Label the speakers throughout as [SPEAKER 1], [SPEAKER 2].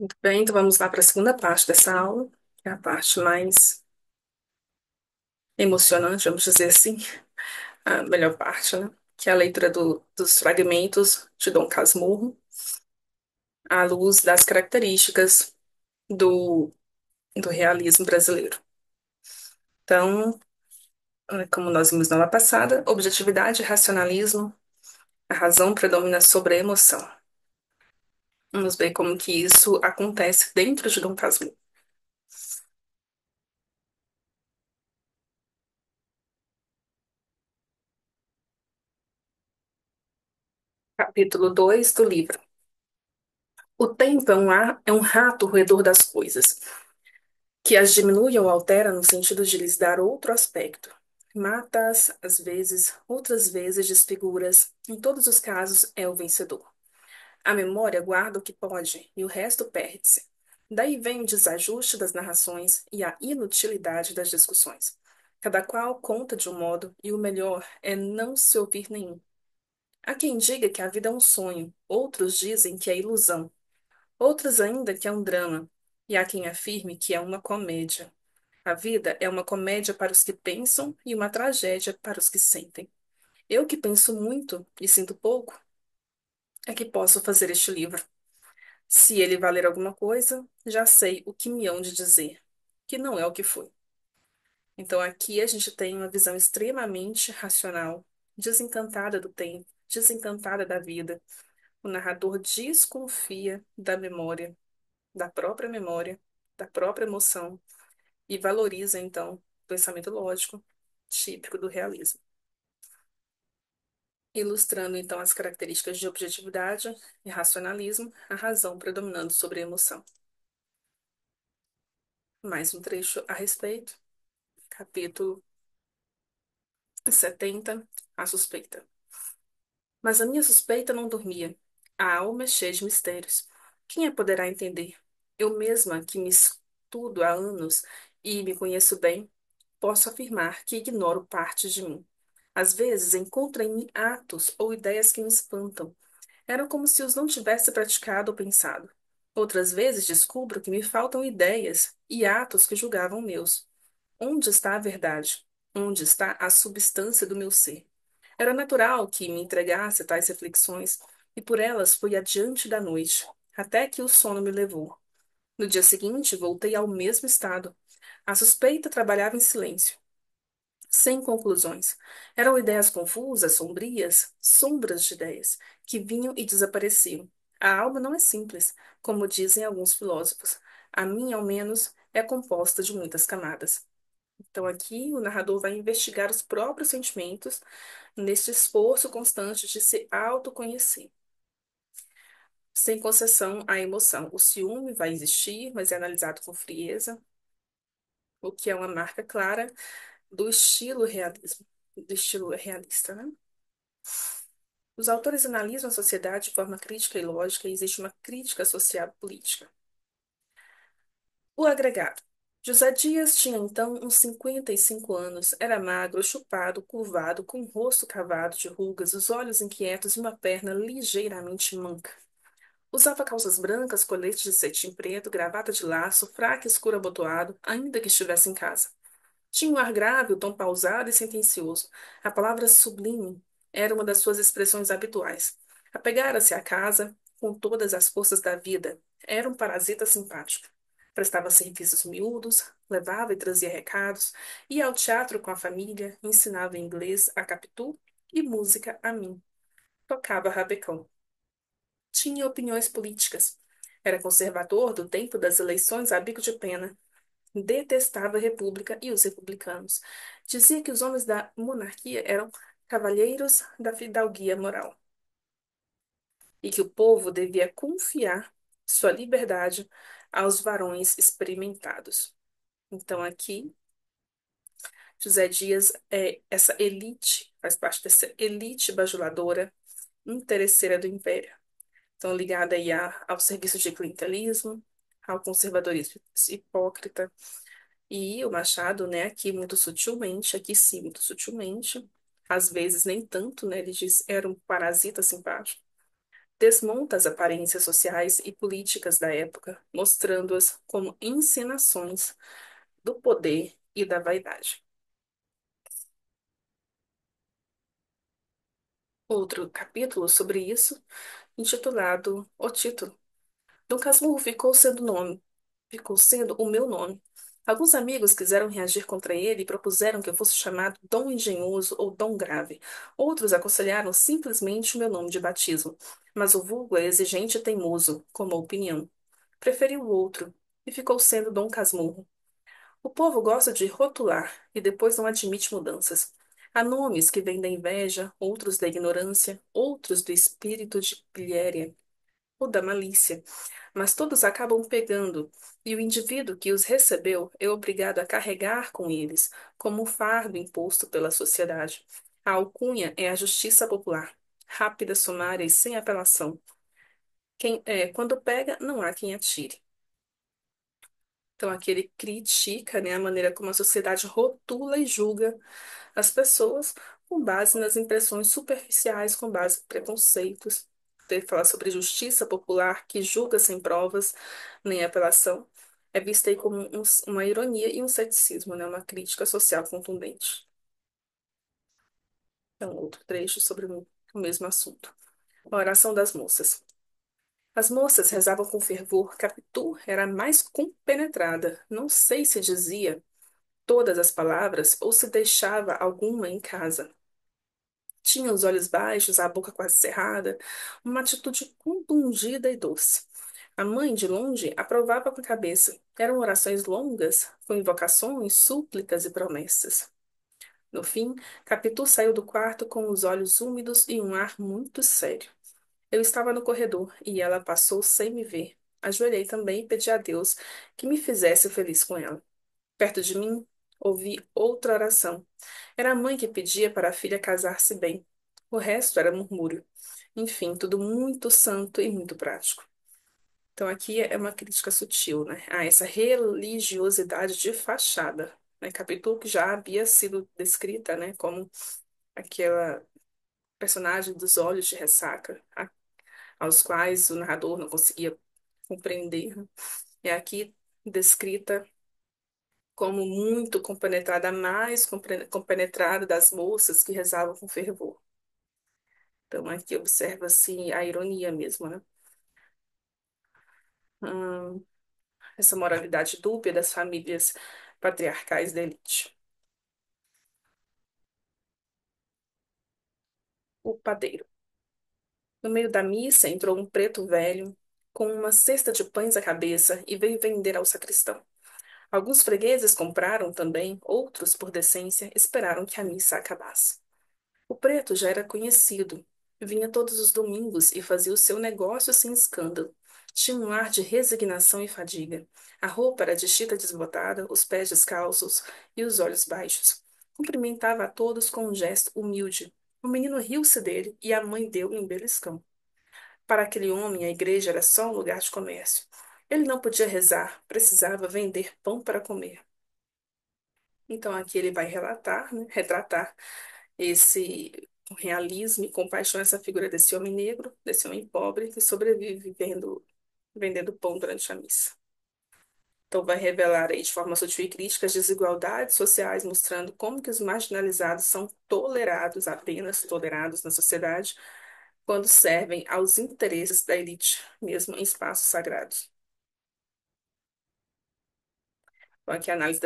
[SPEAKER 1] Muito bem, então vamos lá para a segunda parte dessa aula, que é a parte mais emocionante, vamos dizer assim, a melhor parte, né? Que é a leitura dos fragmentos de Dom Casmurro, à luz das características do, do realismo brasileiro. Então, como nós vimos na aula passada, objetividade, racionalismo, a razão predomina sobre a emoção. Vamos ver como que isso acontece dentro de Dom Casmurro. Capítulo 2 do livro. O tempo é um rato roedor das coisas, que as diminui ou altera no sentido de lhes dar outro aspecto. Mata-as, às vezes, outras vezes desfigura-as. Em todos os casos, é o vencedor. A memória guarda o que pode e o resto perde-se. Daí vem o desajuste das narrações e a inutilidade das discussões. Cada qual conta de um modo e o melhor é não se ouvir nenhum. Há quem diga que a vida é um sonho, outros dizem que é ilusão. Outros ainda que é um drama, e há quem afirme que é uma comédia. A vida é uma comédia para os que pensam e uma tragédia para os que sentem. Eu que penso muito e sinto pouco, é que posso fazer este livro. Se ele valer alguma coisa, já sei o que me hão de dizer, que não é o que foi. Então aqui a gente tem uma visão extremamente racional, desencantada do tempo, desencantada da vida. O narrador desconfia da memória, da própria emoção, e valoriza, então, o pensamento lógico, típico do realismo. Ilustrando, então, as características de objetividade e racionalismo, a razão predominando sobre a emoção. Mais um trecho a respeito, capítulo 70, a suspeita. Mas a minha suspeita não dormia. A alma é cheia de mistérios. Quem a poderá entender? Eu mesma, que me estudo há anos e me conheço bem, posso afirmar que ignoro parte de mim. Às vezes encontro em mim atos ou ideias que me espantam. Era como se os não tivesse praticado ou pensado. Outras vezes descubro que me faltam ideias e atos que julgavam meus. Onde está a verdade? Onde está a substância do meu ser? Era natural que me entregasse a tais reflexões, e por elas fui adiante da noite, até que o sono me levou. No dia seguinte, voltei ao mesmo estado. A suspeita trabalhava em silêncio, sem conclusões. Eram ideias confusas, sombrias, sombras de ideias, que vinham e desapareciam. A alma não é simples, como dizem alguns filósofos. A minha, ao menos, é composta de muitas camadas. Então, aqui, o narrador vai investigar os próprios sentimentos neste esforço constante de se autoconhecer, sem concessão à emoção. O ciúme vai existir, mas é analisado com frieza, o que é uma marca clara do estilo realismo, do estilo realista, né? Os autores analisam a sociedade de forma crítica e lógica e existe uma crítica social e política. O agregado. José Dias tinha então uns 55 anos, era magro, chupado, curvado, com o rosto cavado de rugas, os olhos inquietos e uma perna ligeiramente manca. Usava calças brancas, colete de cetim preto, gravata de laço, fraque escuro abotoado, ainda que estivesse em casa. Tinha um ar grave, o tom pausado e sentencioso. A palavra sublime era uma das suas expressões habituais. Apegara-se à casa com todas as forças da vida. Era um parasita simpático. Prestava serviços miúdos, levava e trazia recados, ia ao teatro com a família, ensinava inglês a Capitu e música a mim. Tocava rabecão. Tinha opiniões políticas. Era conservador do tempo das eleições a bico de pena. Detestava a República e os republicanos. Dizia que os homens da monarquia eram cavalheiros da fidalguia moral e que o povo devia confiar sua liberdade aos varões experimentados. Então, aqui, José Dias é essa elite, faz parte dessa elite bajuladora, interesseira do império. Então, ligada aí ao serviço de clientelismo, ao conservadorismo hipócrita. E o Machado, né, aqui muito sutilmente, aqui sim, muito sutilmente, às vezes nem tanto, né, ele diz era um parasita simpático, desmonta as aparências sociais e políticas da época, mostrando-as como encenações do poder e da vaidade. Outro capítulo sobre isso, intitulado O Título. Dom Casmurro ficou sendo o meu nome. Alguns amigos quiseram reagir contra ele e propuseram que eu fosse chamado Dom Engenhoso ou Dom Grave. Outros aconselharam simplesmente o meu nome de batismo, mas o vulgo é exigente e teimoso, como a opinião. Preferi o outro e ficou sendo Dom Casmurro. O povo gosta de rotular e depois não admite mudanças. Há nomes que vêm da inveja, outros da ignorância, outros do espírito de pilhéria ou da malícia, mas todos acabam pegando, e o indivíduo que os recebeu é obrigado a carregar com eles, como um fardo imposto pela sociedade. A alcunha é a justiça popular, rápida, sumária e sem apelação. Quando pega, não há quem atire. Então, aqui ele critica, né, a maneira como a sociedade rotula e julga as pessoas com base nas impressões superficiais, com base em preconceitos. Ele fala sobre justiça popular que julga sem provas nem apelação. É vista aí como uma ironia e um ceticismo, né, uma crítica social contundente. Então, outro trecho sobre o mesmo assunto. A oração das moças. As moças rezavam com fervor. Capitu era a mais compenetrada. Não sei se dizia todas as palavras ou se deixava alguma em casa. Tinha os olhos baixos, a boca quase cerrada, uma atitude compungida e doce. A mãe, de longe, aprovava com a cabeça. Eram orações longas, com invocações, súplicas e promessas. No fim, Capitu saiu do quarto com os olhos úmidos e um ar muito sério. Eu estava no corredor e ela passou sem me ver. Ajoelhei também e pedi a Deus que me fizesse feliz com ela. Perto de mim, ouvi outra oração. Era a mãe que pedia para a filha casar-se bem. O resto era murmúrio. Enfim, tudo muito santo e muito prático. Então, aqui é uma crítica sutil, né? A essa religiosidade de fachada, né? Capítulo que já havia sido descrita, né? Como aquela personagem dos olhos de ressaca, aos quais o narrador não conseguia compreender, né? É aqui descrita como muito compenetrada, a mais compenetrada das moças que rezavam com fervor. Então, aqui observa assim a ironia mesmo, né? Hum, essa moralidade dúbia das famílias patriarcais da elite. O padeiro. No meio da missa entrou um preto velho com uma cesta de pães à cabeça e veio vender ao sacristão. Alguns fregueses compraram também, outros, por decência, esperaram que a missa acabasse. O preto já era conhecido. Vinha todos os domingos e fazia o seu negócio sem escândalo. Tinha um ar de resignação e fadiga. A roupa era de chita desbotada, os pés descalços e os olhos baixos. Cumprimentava a todos com um gesto humilde. O menino riu-se dele e a mãe deu-lhe um beliscão. Para aquele homem, a igreja era só um lugar de comércio. Ele não podia rezar, precisava vender pão para comer. Então aqui ele vai relatar, né, retratar esse realismo e compaixão, essa figura desse homem negro, desse homem pobre que sobrevive vendendo pão durante a missa. Então vai revelar aí de forma sutil e crítica as desigualdades sociais, mostrando como que os marginalizados são tolerados, apenas tolerados na sociedade, quando servem aos interesses da elite, mesmo em espaços sagrados. Então, aqui a análise,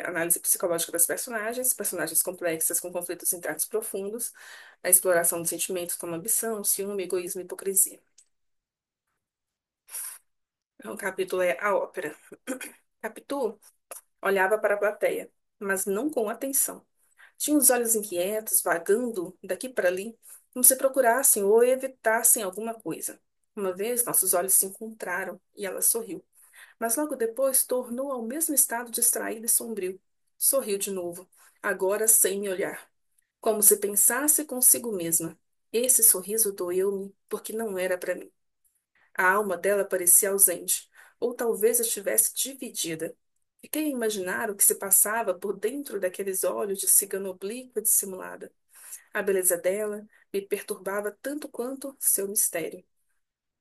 [SPEAKER 1] análise psicológica das personagens, personagens complexas com conflitos internos profundos, a exploração dos sentimentos como ambição, ciúme, egoísmo e hipocrisia. O capítulo é a ópera. Capitu olhava para a plateia, mas não com atenção. Tinha os olhos inquietos, vagando daqui para ali, como se procurassem ou evitassem alguma coisa. Uma vez nossos olhos se encontraram e ela sorriu. Mas logo depois tornou ao mesmo estado distraído e sombrio. Sorriu de novo, agora sem me olhar, como se pensasse consigo mesma. Esse sorriso doeu-me porque não era para mim. A alma dela parecia ausente, ou talvez estivesse dividida. Fiquei a imaginar o que se passava por dentro daqueles olhos de cigana oblíqua e dissimulada. A beleza dela me perturbava tanto quanto seu mistério.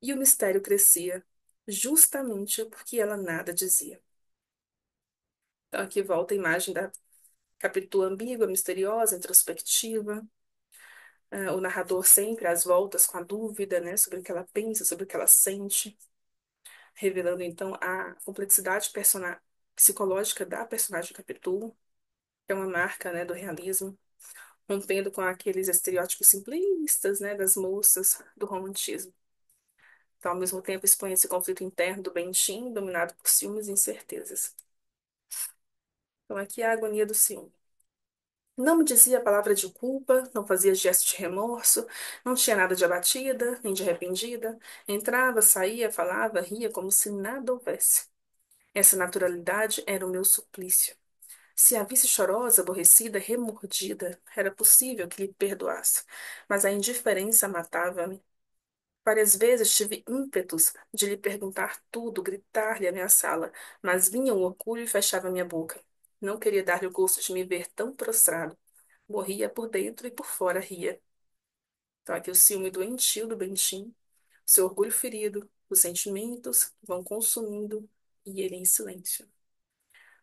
[SPEAKER 1] E o mistério crescia, justamente porque ela nada dizia. Então aqui volta a imagem da Capitu ambígua, misteriosa, introspectiva, o narrador sempre às voltas com a dúvida, né, sobre o que ela pensa, sobre o que ela sente, revelando então a complexidade psicológica da personagem Capitu, que é uma marca, né, do realismo, rompendo com aqueles estereótipos simplistas, né, das moças do romantismo. Então, ao mesmo tempo, expõe esse conflito interno do Bentinho, dominado por ciúmes e incertezas. Então, aqui é a agonia do ciúme. Não me dizia palavra de culpa, não fazia gesto de remorso, não tinha nada de abatida, nem de arrependida. Entrava, saía, falava, ria como se nada houvesse. Essa naturalidade era o meu suplício. Se a visse chorosa, aborrecida, remordida, era possível que lhe perdoasse, mas a indiferença matava-me. Várias vezes tive ímpetos de lhe perguntar tudo, gritar-lhe, ameaçá-la, mas vinha o orgulho e fechava minha boca. Não queria dar-lhe o gosto de me ver tão prostrado. Morria por dentro e por fora ria. Então, aqui o ciúme doentio do Bentinho, seu orgulho ferido, os sentimentos vão consumindo e ele em silêncio.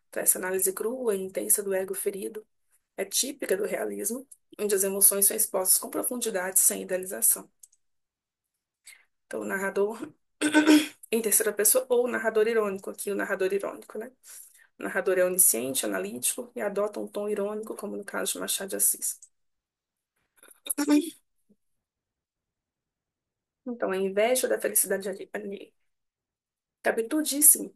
[SPEAKER 1] Então, essa análise crua e intensa do ego ferido é típica do realismo, onde as emoções são expostas com profundidade, sem idealização. Então, o narrador em terceira pessoa ou o narrador irônico, aqui o narrador irônico, né? O narrador é onisciente, analítico e adota um tom irônico, como no caso de Machado de Assis. Então, a inveja da felicidade alheia. Capitu disse-me,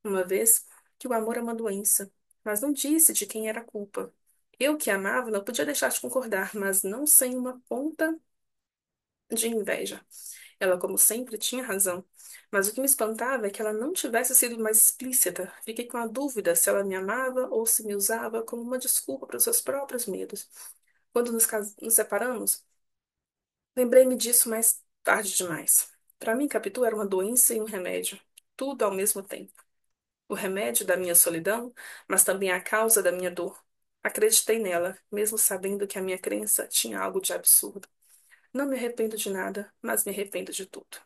[SPEAKER 1] uma vez, que o amor é uma doença, mas não disse de quem era a culpa. Eu que a amava não podia deixar de concordar, mas não sem uma ponta de inveja. Ela, como sempre, tinha razão. Mas o que me espantava é que ela não tivesse sido mais explícita. Fiquei com a dúvida se ela me amava ou se me usava como uma desculpa para os seus próprios medos. Quando nos separamos, lembrei-me disso mais tarde demais. Para mim, Capitu era uma doença e um remédio, tudo ao mesmo tempo. O remédio da minha solidão, mas também a causa da minha dor. Acreditei nela, mesmo sabendo que a minha crença tinha algo de absurdo. Não me arrependo de nada, mas me arrependo de tudo.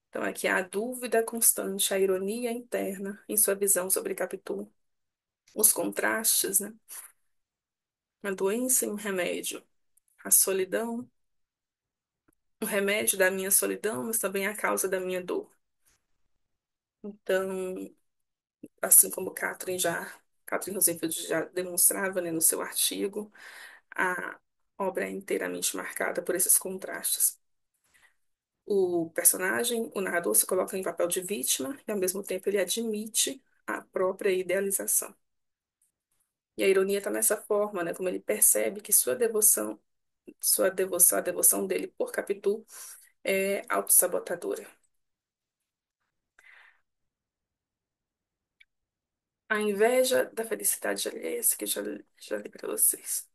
[SPEAKER 1] Então, aqui há a dúvida constante, a ironia interna em sua visão sobre Capitu, os contrastes, né? A doença e um remédio, a solidão, o remédio da minha solidão, mas também a causa da minha dor. Então, assim como Catherine Rosenfeld já demonstrava, né, no seu artigo, a obra é inteiramente marcada por esses contrastes. O personagem, o narrador, se coloca em papel de vítima e, ao mesmo tempo, ele admite a própria idealização. E a ironia está nessa forma, né? Como ele percebe que a devoção dele por Capitu é autossabotadora. A inveja da felicidade alheia, essa que eu já li para vocês.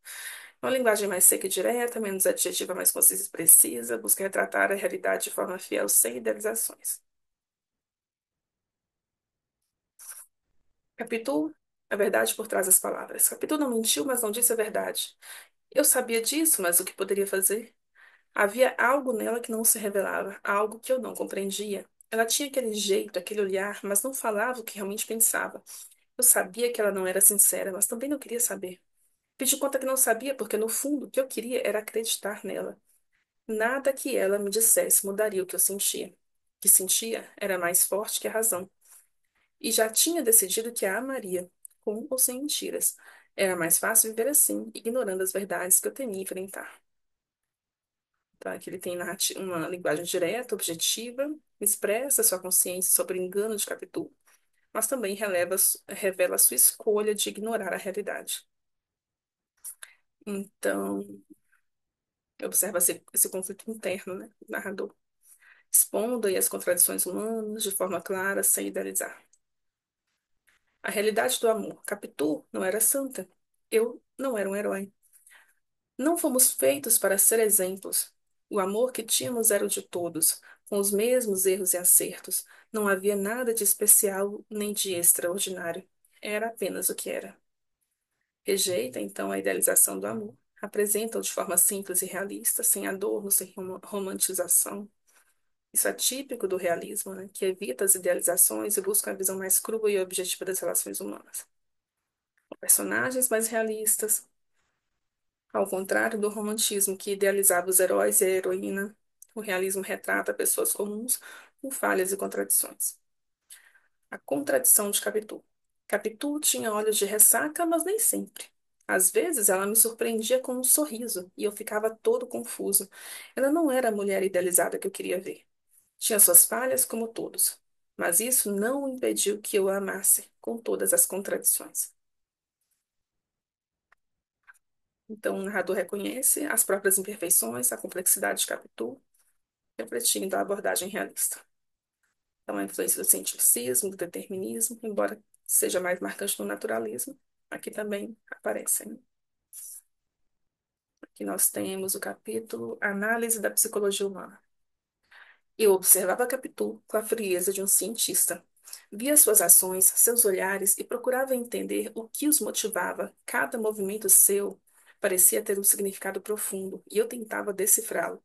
[SPEAKER 1] Uma linguagem mais seca e direta, menos adjetiva, mais concisa e precisa, busca retratar a realidade de forma fiel, sem idealizações. Capitu, a verdade por trás das palavras. Capitu não mentiu, mas não disse a verdade. Eu sabia disso, mas o que poderia fazer? Havia algo nela que não se revelava, algo que eu não compreendia. Ela tinha aquele jeito, aquele olhar, mas não falava o que realmente pensava. Eu sabia que ela não era sincera, mas também não queria saber. Pedi conta que não sabia, porque no fundo o que eu queria era acreditar nela. Nada que ela me dissesse mudaria o que eu sentia. O que sentia era mais forte que a razão. E já tinha decidido que a amaria, com ou sem mentiras. Era mais fácil viver assim, ignorando as verdades que eu temia enfrentar. Tá? Que ele tem uma linguagem direta, objetiva, expressa sua consciência sobre o engano de Capitu, mas também revela sua escolha de ignorar a realidade. Então, observa esse conflito interno, né, do narrador, expondo aí as contradições humanas de forma clara, sem idealizar. A realidade do amor. Capitu não era santa. Eu não era um herói. Não fomos feitos para ser exemplos. O amor que tínhamos era o de todos, com os mesmos erros e acertos. Não havia nada de especial nem de extraordinário. Era apenas o que era. Rejeita, então, a idealização do amor, apresentam de forma simples e realista, sem adorno, sem romantização. Isso é típico do realismo, né, que evita as idealizações e busca a visão mais crua e objetiva das relações humanas. Personagens mais realistas, ao contrário do romantismo que idealizava os heróis e a heroína, o realismo retrata pessoas comuns com falhas e contradições. A contradição de Capitu. Capitu tinha olhos de ressaca, mas nem sempre. Às vezes ela me surpreendia com um sorriso e eu ficava todo confuso. Ela não era a mulher idealizada que eu queria ver. Tinha suas falhas como todos, mas isso não impediu que eu a amasse, com todas as contradições. Então, o narrador reconhece as próprias imperfeições, a complexidade de Capitu, refletindo a abordagem realista. Então, a influência do cientificismo, do determinismo, embora seja mais marcante no naturalismo, aqui também aparecem, né? Aqui nós temos o capítulo Análise da Psicologia Humana. Eu observava Capitu com a frieza de um cientista. Via suas ações, seus olhares e procurava entender o que os motivava. Cada movimento seu parecia ter um significado profundo e eu tentava decifrá-lo.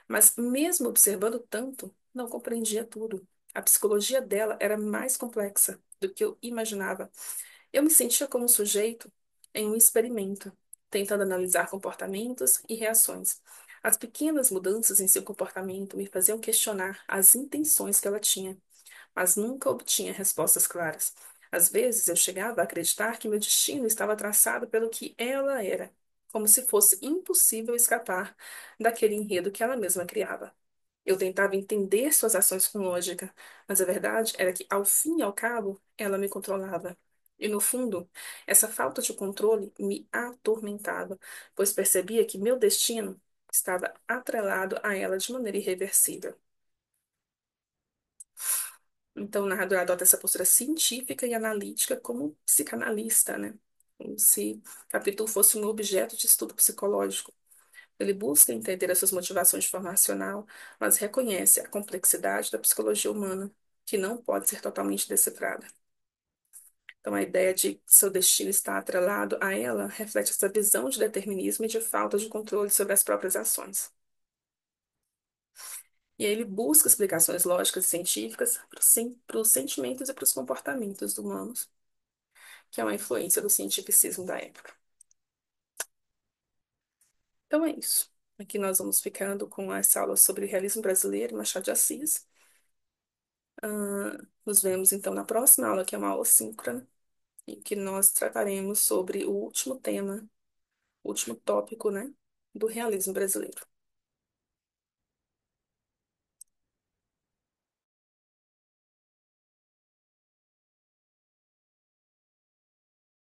[SPEAKER 1] Mas, mesmo observando tanto, não compreendia tudo. A psicologia dela era mais complexa do que eu imaginava. Eu me sentia como um sujeito em um experimento, tentando analisar comportamentos e reações. As pequenas mudanças em seu comportamento me faziam questionar as intenções que ela tinha, mas nunca obtinha respostas claras. Às vezes eu chegava a acreditar que meu destino estava traçado pelo que ela era, como se fosse impossível escapar daquele enredo que ela mesma criava. Eu tentava entender suas ações com lógica, mas a verdade era que, ao fim e ao cabo, ela me controlava. E, no fundo, essa falta de controle me atormentava, pois percebia que meu destino estava atrelado a ela de maneira irreversível. Então, o narrador adota essa postura científica e analítica como psicanalista, né? Como se Capitu fosse um objeto de estudo psicológico. Ele busca entender as suas motivações de forma racional, mas reconhece a complexidade da psicologia humana, que não pode ser totalmente decifrada. Então, a ideia de que seu destino está atrelado a ela reflete essa visão de determinismo e de falta de controle sobre as próprias ações. E aí ele busca explicações lógicas e científicas para os sentimentos e para os comportamentos humanos, que é uma influência do cientificismo da época. Então é isso. Aqui nós vamos ficando com essa aula sobre o realismo brasileiro, Machado de Assis. Nos vemos então na próxima aula, que é uma aula síncrona, em que nós trataremos sobre o último tema, o último tópico, né, do realismo brasileiro.